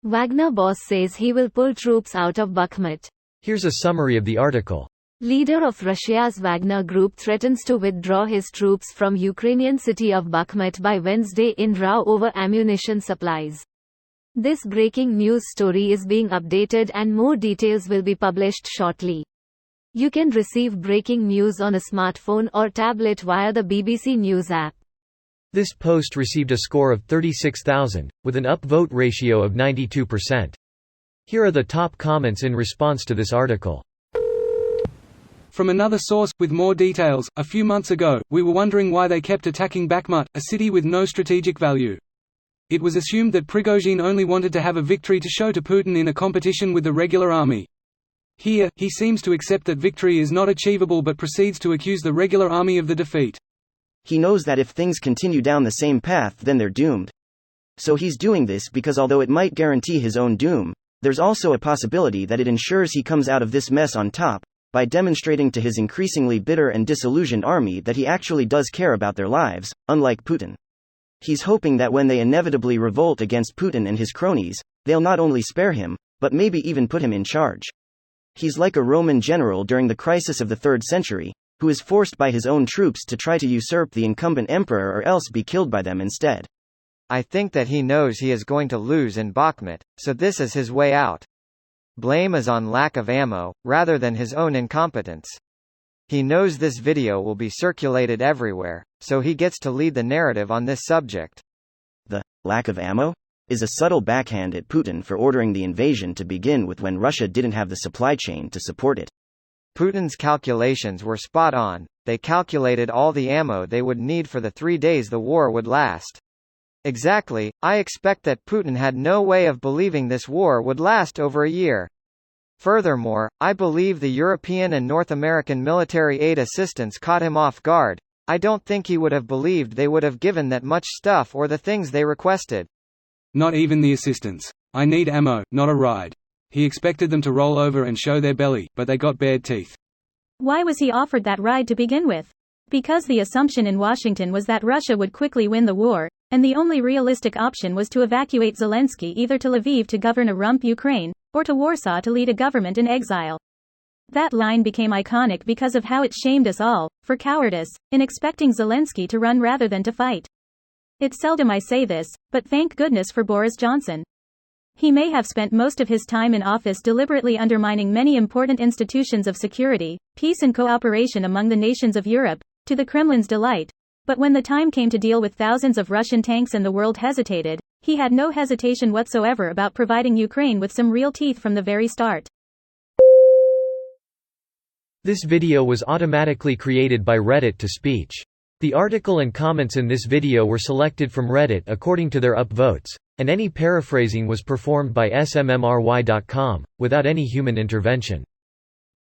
Wagner boss says he will pull troops out of Bakhmut. Here's a summary of the article. Leader of Russia's Wagner group threatens to withdraw his troops from Ukrainian city of Bakhmut by Wednesday in row over ammunition supplies. This breaking news story is being updated and more details will be published shortly. You can receive breaking news on a smartphone or tablet via the BBC News app. This post received a score of 36,000, with an upvote ratio of 92%. Here are the top comments in response to this article. From another source, with more details, a few months ago, we were wondering why they kept attacking Bakhmut, a city with no strategic value. It was assumed that Prigozhin only wanted to have a victory to show to Putin in a competition with the regular army. Here, he seems to accept that victory is not achievable but proceeds to accuse the regular army of the defeat. He knows that if things continue down the same path then they're doomed. So he's doing this because although it might guarantee his own doom, there's also a possibility that it ensures he comes out of this mess on top, by demonstrating to his increasingly bitter and disillusioned army that he actually does care about their lives, unlike Putin. He's hoping that when they inevitably revolt against Putin and his cronies, they'll not only spare him, but maybe even put him in charge. He's like a Roman general during the crisis of the 3rd century, who is forced by his own troops to try to usurp the incumbent emperor or else be killed by them instead. I think that he knows he is going to lose in Bakhmut, so this is his way out. Blame is on lack of ammo, rather than his own incompetence. He knows this video will be circulated everywhere, so he gets to lead the narrative on this subject. The lack of ammo is a subtle backhand at Putin for ordering the invasion to begin with when Russia didn't have the supply chain to support it. Putin's calculations were spot on. They calculated all the ammo they would need for the 3 days the war would last. Exactly, I expect that Putin had no way of believing this war would last over a year. Furthermore, I believe the European and North American military aid assistance caught him off guard. I don't think he would have believed they would have given that much stuff or the things they requested. Not even the assistance. I need ammo, not a ride. He expected them to roll over and show their belly, but they got bared teeth. Why was he offered that ride to begin with? Because the assumption in Washington was that Russia would quickly win the war, and the only realistic option was to evacuate Zelensky either to Lviv to govern a rump Ukraine, or to Warsaw to lead a government in exile. That line became iconic because of how it shamed us all, for cowardice, in expecting Zelensky to run rather than to fight. It's seldom I say this, but thank goodness for Boris Johnson. He may have spent most of his time in office deliberately undermining many important institutions of security, peace and cooperation among the nations of Europe, to the Kremlin's delight. But when the time came to deal with thousands of Russian tanks and the world hesitated, he had no hesitation whatsoever about providing Ukraine with some real teeth from the very start. This video was automatically created by Reddit to speech. The article and comments in this video were selected from Reddit according to their upvotes, and any paraphrasing was performed by smmry.com, without any human intervention.